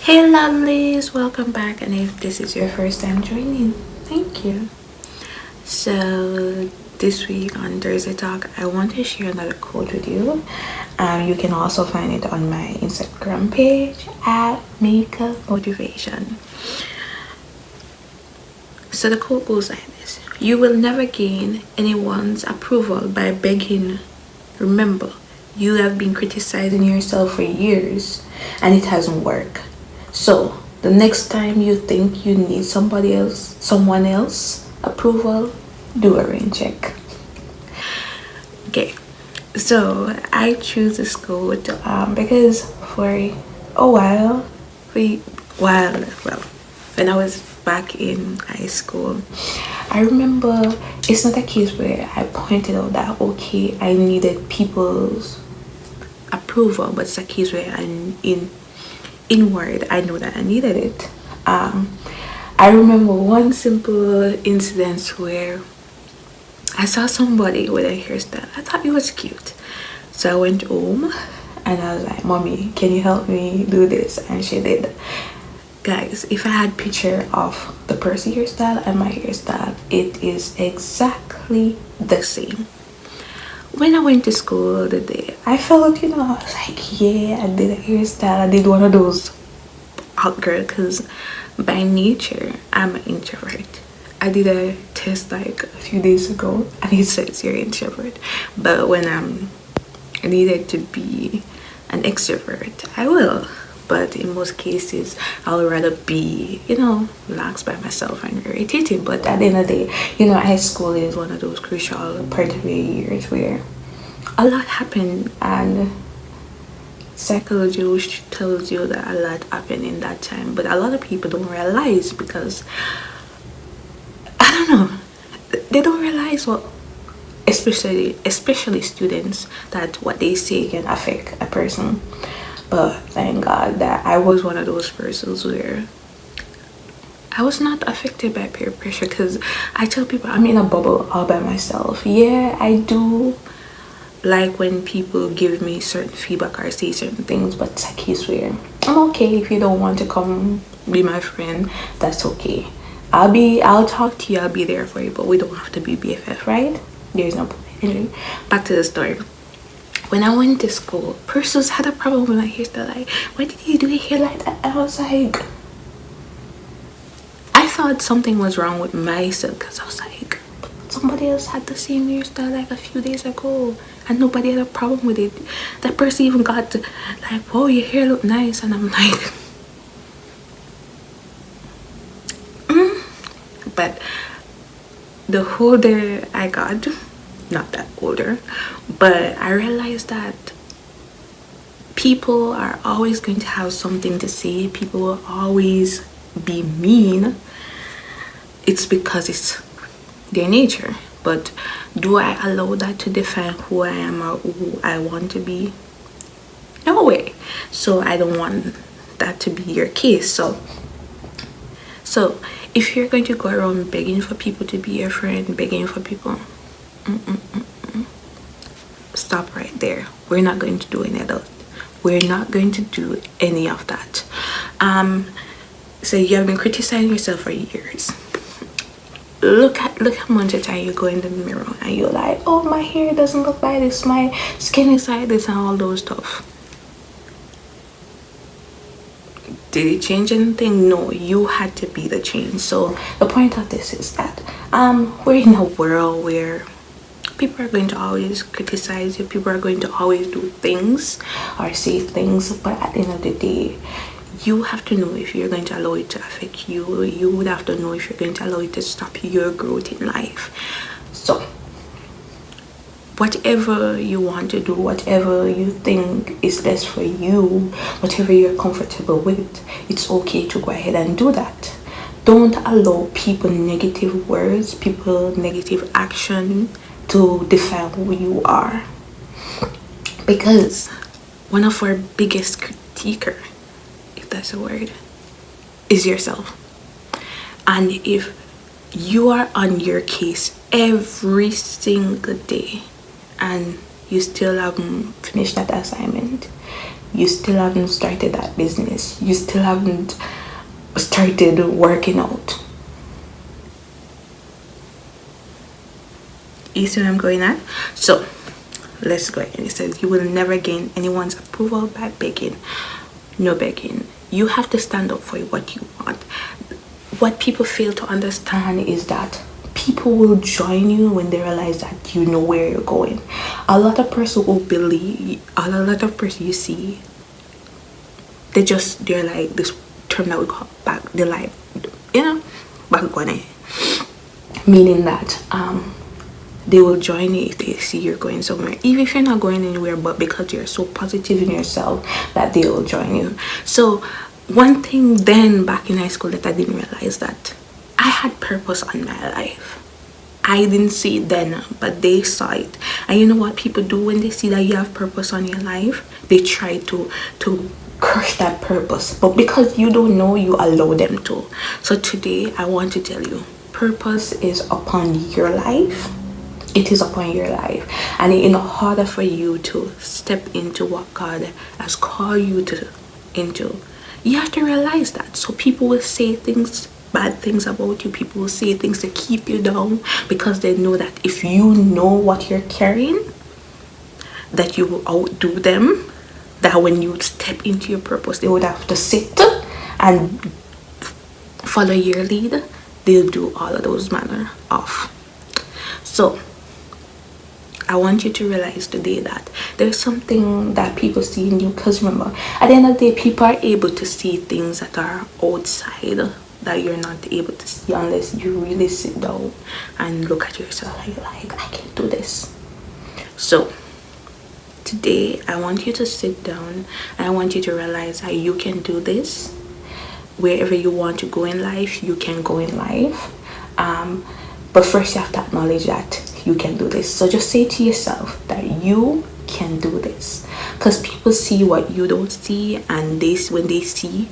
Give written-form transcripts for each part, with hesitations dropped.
Hey lovelies, welcome back, and if this is your first time joining, thank you. So this week on Thursday Talk, I want to share another quote with you. You can also find it on my Instagram page at Makeup Motivation. So the quote goes like this: You will never gain anyone's approval by begging. Remember, you have been criticizing yourself for years and it hasn't worked. So the next time you think you need someone else approval, do a rain check. Okay, so I choose this quote because for a while, well, when I was back in high school, I remember it's not a case where I pointed out that okay, I needed people's approval, but it's a case where inward I know that I needed it. I remember one simple incident where I saw somebody with a hairstyle. I thought it was cute, so I went home and I was like, "Mommy, can you help me do this?" And she did. Guys, if I had picture of the Percy hairstyle and my hairstyle, it is exactly the same. When I went to school the day, I felt, I was like, yeah, I did a hairstyle. I did one of those out girl, because by nature, I'm an introvert. I did a test like a few days ago and it says you're introvert. But when I'm needed to be an extrovert, I will. But in most cases, I would rather be, relaxed by myself and irritated. But at the end of the day, high school is one of those crucial part of your years where a lot happened, and psychology which tells you that a lot happened in that time. But a lot of people don't realize because, I don't know, they don't realize what, especially students, that what they say can affect a person. But thank God that I was one of those persons where I was not affected by peer pressure, because I tell people I'm in a bubble all by myself. Yeah, I do like when people give me certain feedback or say certain things, but it's a case where I'm okay. If you don't want to come be my friend, that's okay. I'll talk to you, I'll be there for you, but we don't have to be BFF, right? There's no point. Anyway, back to the story. When I went to school, persons had a problem with my hairstyle. Like, why did you do your hair like that? I was like, I thought something was wrong with myself, because I was like, somebody else had the same hairstyle like a few days ago and nobody had a problem with it. That person even got to, like, whoa, your hair look nice. And I'm like, But the older I got, not that older, but I realized that people are always going to have something to say. People will always be mean. It's because it's their nature. But do I allow that to define who I am or who I want to be? No way. So I don't want that to be your case. So if you're going to go around begging for people to be your friend, begging for people, stop right there. We're not going to do any of that. We're not going to do any of that. So you have been criticizing yourself for years. Look how much time you go in the mirror and you're like, oh, my hair doesn't look like this, my skin is like this, and all those stuff. Did it change anything? No, you had to be the change. So the point of this is that we're in a world where people are going to always criticize you, people are going to always do things or say things, but at the end of the day, you have to know if you're going to allow it to affect you. You would have to know if you're going to allow it to stop your growth in life. So whatever you want to do, whatever you think is best for you, whatever you're comfortable with, it's okay to go ahead and do that. Don't allow people negative words, people negative action to define who you are, because one of our biggest critiquer, if that's a word, is yourself. And if you are on your case every single day and you still haven't finished that assignment, you still haven't started that business, you still haven't started working out. You see what I'm going at? So let's go ahead. It says you will never gain anyone's approval by begging. No begging. You have to stand up for what you want. What people fail to understand is that people will join you when they realize that you know where you're going. A lot of person will believe, a lot of person you see, they're like this term that we call back the life, back going, meaning that they will join you if they see you're going somewhere, even if you're not going anywhere, but because you're so positive in yourself that they will join you. So one thing then back in high school that I didn't realize, that I had purpose on my life. I didn't see it then, but they saw it. And you know what people do when they see that you have purpose on your life? They try to crush that purpose, but because you don't know, you allow them to. So today I want to tell you, purpose is upon your life. It is upon your life, and in order for you to step into what God has called you to into, you have to realize that. So people will say things, bad things about you, people will say things to keep you down, because they know that if you know what you're carrying, that you will outdo them, that when you step into your purpose, they would have to sit and follow your lead. They'll do all of those manner of. So I want you to realize today that there's something that people see in you, because remember, at the end of the day, people are able to see things that are outside that you're not able to see unless you really sit down and look at yourself and you're like, I can't do this. So today I want you to sit down and I want you to realize that you can do this. Wherever you want to go in life, you can go in life, but first you have to acknowledge that you can do this. So just say to yourself that you can do this, because people see what you don't see, and when they see,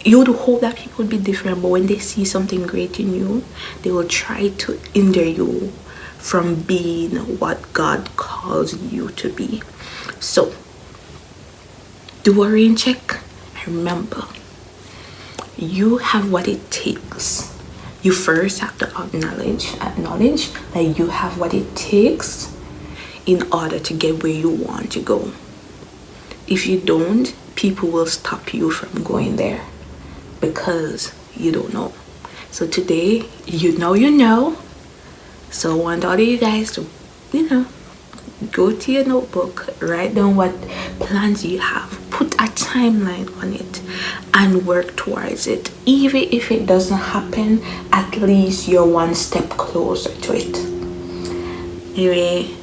you would hope that people would be different, but when they see something great in you, they will try to hinder you from being what God calls you to be. So do a rain check and remember, you have what it takes. You first have to acknowledge that you have what it takes in order to get where you want to go. If you don't, people will stop you from going there because you don't know. So today, you know. So I want all of you guys to, go to your notebook, write down what plans you have, put a timeline on it, and work towards it. Even if it doesn't happen, at least you're one step closer to it. Anyway,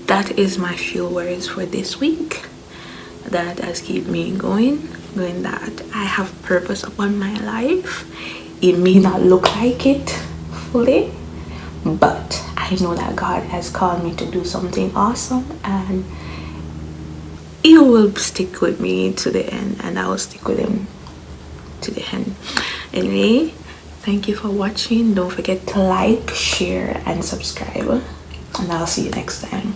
that is my few words for this week. That has kept me going that I have purpose upon my life. It may not look like it fully, but I know that God has called me to do something awesome, and He will stick with me to the end, and I will stick with Him to the end. Anyway, thank you for watching. Don't forget to like, share, and subscribe, and I'll see you next time.